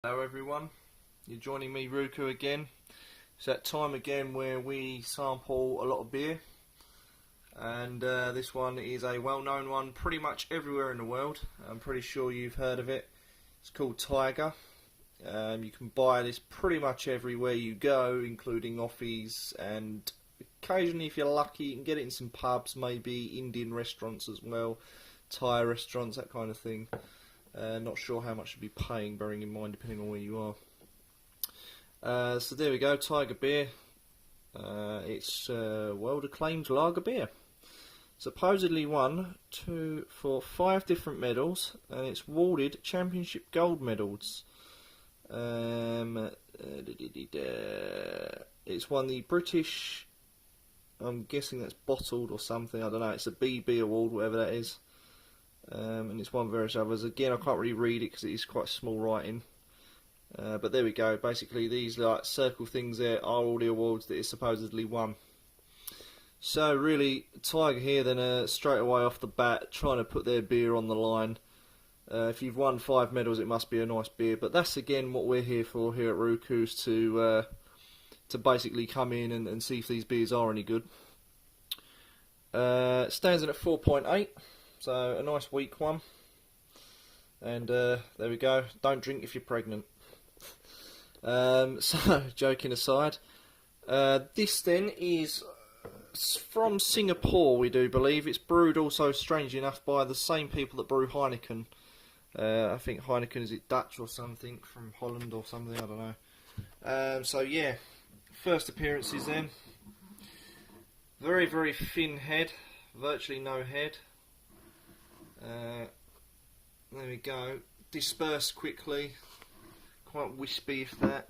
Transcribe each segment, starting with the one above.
Hello everyone, you're joining me Ruku again. It's that time again where we sample a lot of beer, and this one is a well-known one pretty much everywhere in the world. I'm pretty sure you've heard of it. It's called Tiger. You can buy this pretty much everywhere you go, including offies, and occasionally if you're lucky you can get it in some pubs, maybe Indian restaurants as well, Thai restaurants, that kind of thing. Not sure how much you'll be paying, bearing in mind depending on where you are. So there we go, Tiger beer. It's world acclaimed lager beer. Supposedly won 5 different medals, and it's awarded championship gold medals. It's won the British, I'm guessing that's bottled or something, I don't know, it's a BB award, whatever that is. And it's won various others. Again, I can't really read it because it is quite small writing. But there we go. Basically, these like circle things there are all the awards that it supposedly won. So really, Tiger here then straight away off the bat trying to put their beer on the line. If you've won 5 medals, it must be a nice beer. But that's again what we're here for here at Ruku's, to basically come in and see if these beers are any good. It stands in at 4.8. So a nice weak one, and there we go. Don't drink if you're pregnant. So joking aside, this then is from Singapore, we do believe. It's brewed also, strangely enough, by the same people that brew Heineken. I think Heineken, is it Dutch or something, from Holland or something, I don't know. So yeah, first appearances then. Very, very thin head, virtually no head. There we go. Disperse quickly. Quite wispy, if that.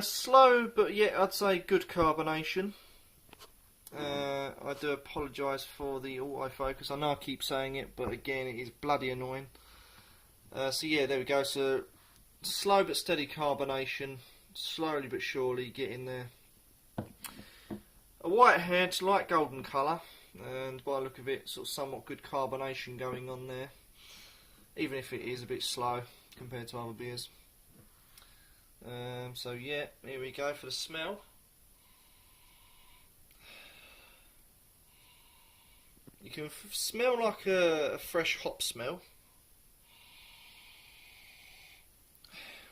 Slow, but yeah, I'd say good carbonation. I do apologise for the autofocus. I know I keep saying it, but again, it is bloody annoying. So yeah, there we go. So slow but steady carbonation. Slowly but surely getting there. A white head, light golden colour. And by the look of it, sort of somewhat good carbonation going on there, even if it is a bit slow compared to other beers. So yeah, here we go for the smell. You can smell like a fresh hop smell,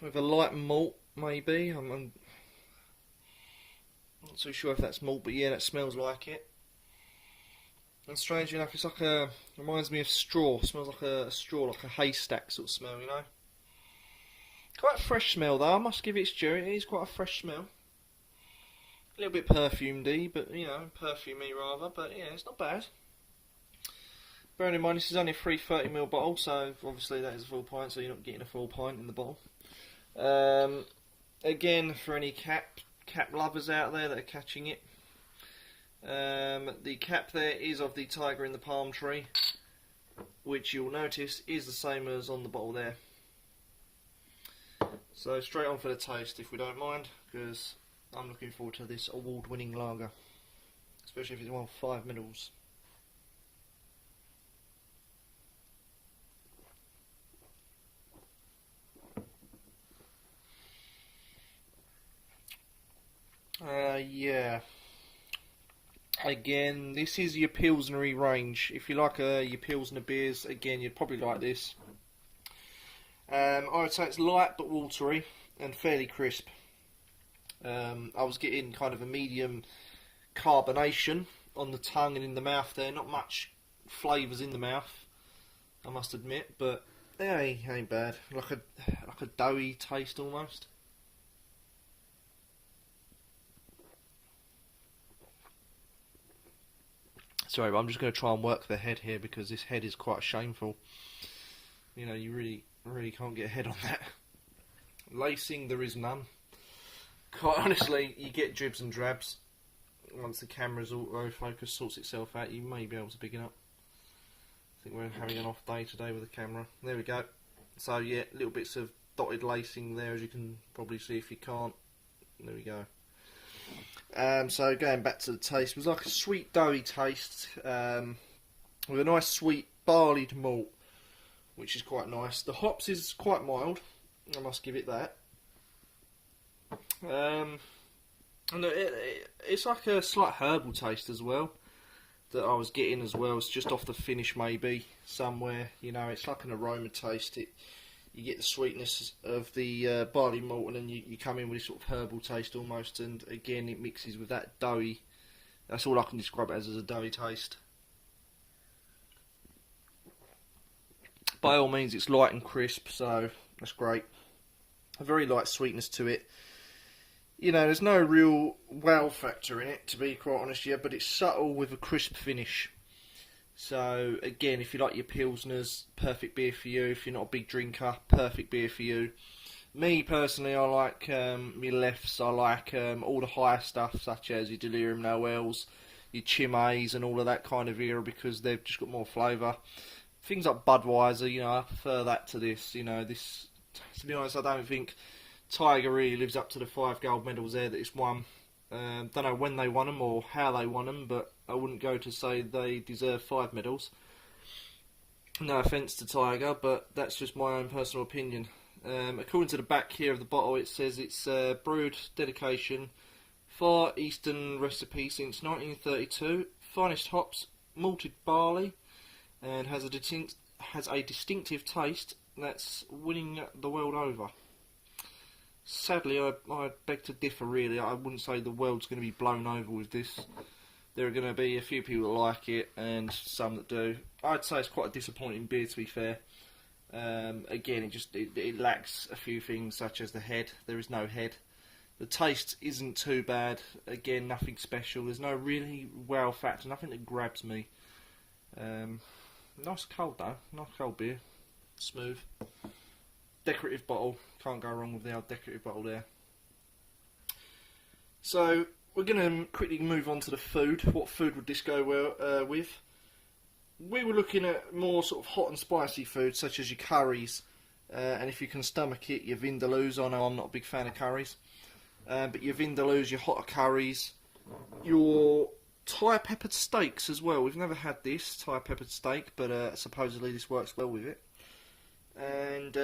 with a light malt maybe. I'm not too sure if that's malt, but yeah, that smells like it. And strangely enough, it's like reminds me of straw. It smells like a straw, like a haystack sort of smell, you know. Quite a fresh smell though, I must give it its due. It is quite a fresh smell. A little bit perfumed-y, but you know, perfumey rather. But yeah, it's not bad. Bearing in mind this is only a 330ml bottle, so obviously that is a full pint, so you're not getting a full pint in the bottle. Again, for any cap lovers out there that are catching it. The cap there is of the Tiger in the Palm Tree, which you'll notice is the same as on the bottle there. So straight on for the taste, if we don't mind, because I'm looking forward to this award-winning lager, especially if it's won 5 medals. Yeah. Again, this is your Pilsnery range. If you like your Pilsner beers, again, you'd probably like this. I would say it's light but watery and fairly crisp. I was getting kind of a medium carbonation on the tongue and in the mouth there. Not much flavours in the mouth, I must admit, but yeah, it ain't bad. Like a doughy taste almost. Sorry, but I'm just going to try and work the head here because this head is quite shameful. You know, you really can't get a head on that. Lacing, there is none. Quite honestly, you get dribs and drabs. Once the camera's autofocus sorts itself out, you may be able to pick it up. I think we're having an off day today with the camera. There we go. So yeah, little bits of dotted lacing there, as you can probably see if you can't. There we go. So going back to the taste, it was like a sweet doughy taste with a nice sweet barleyed malt, which is quite nice. The hops is quite mild, I must give it that. And it's like a slight herbal taste as well that I was getting as well. It's just off the finish maybe somewhere. You know, it's like an aroma taste. You get the sweetness of the barley malt, and then you come in with this sort of herbal taste almost. And again, it mixes with that doughy. That's all I can describe it as a doughy taste. By all means, it's light and crisp, so that's great. A very light sweetness to it. You know, there's no real wow factor in it, to be quite honest here, but it's subtle with a crisp finish. So, again, if you like your Pilsners, perfect beer for you. If you're not a big drinker, perfect beer for you. Me, personally, I like my lefts. I like all the higher stuff, such as your Delirium Noels, your Chimay, and all of that kind of era, because they've just got more flavour. Things like Budweiser, you know, I prefer that to this. You know, this, to be honest, I don't think Tiger really lives up to the 5 gold medals there that it's won. Don't know when they won them or how they won them, but I wouldn't go to say they deserve 5 medals. No offence to Tiger, but that's just my own personal opinion. According to the back here of the bottle, it says it's brewed dedication, Far Eastern recipe since 1932, finest hops, malted barley, and has a distinctive taste that's winning the world over. Sadly, I beg to differ really. I wouldn't say the world's going to be blown over with this. There are going to be a few people that like it and some that do. I'd say it's quite a disappointing beer, to be fair. Again, it lacks a few things such as the head. There is no head. The taste isn't too bad. Again, nothing special. There's no really wow factor, nothing that grabs me. Nice cold though, nice cold beer. Smooth. Decorative bottle, can't go wrong with the old decorative bottle there. So, we're going to quickly move on to the food. What food would this go well with? We were looking at more sort of hot and spicy food, such as your curries. And if you can stomach it, your vindaloos. I know I'm not a big fan of curries. But your vindaloos, your hotter curries, your Thai peppered steaks as well. We've never had this, Thai peppered steak, but supposedly this works well with it. And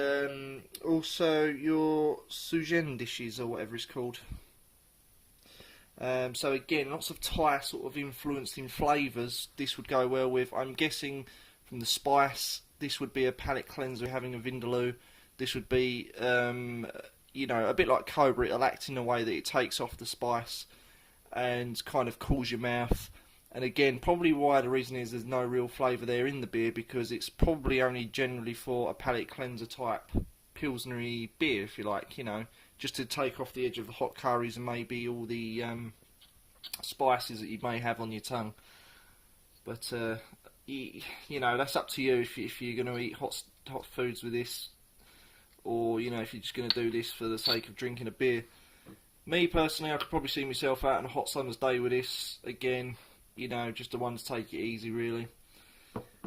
also your Sujen dishes, or whatever it's called. So again, lots of Thai sort of influenced in flavours this would go well with. I'm guessing from the spice, this would be a palate cleanser having a vindaloo. This would be, you know, a bit like Cobra. It'll act in a way that it takes off the spice and kind of cools your mouth. And again, probably why the reason is there's no real flavour there in the beer, because it's probably only generally for a palate cleanser type Pilsnery beer, if you like, you know, just to take off the edge of the hot curries and maybe all the spices that you may have on your tongue. But, you know, that's up to you if you're going to eat hot foods with this, or, you know, if you're just going to do this for the sake of drinking a beer. Me, personally, I could probably see myself out on a hot summer's day with this. Again, you know, just the one to take it easy, really.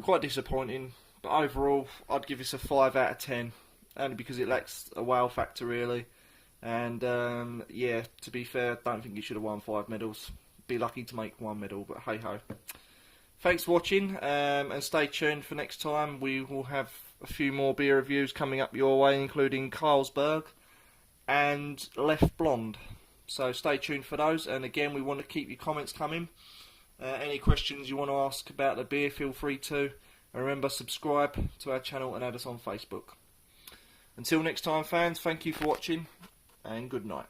Quite disappointing, but overall, I'd give this a 5 out of 10, only because it lacks a wow factor, really. And, yeah, to be fair, I don't think it should have won 5 medals. Be lucky to make 1 medal, but hey-ho. Thanks for watching, and stay tuned for next time. We will have a few more beer reviews coming up your way, including Carlsberg and Left Blonde. So stay tuned for those, and again, we want to keep your comments coming. Any questions you want to ask about the beer, feel free to. And remember, subscribe to our channel and add us on Facebook. Until next time, fans, thank you for watching, and good night.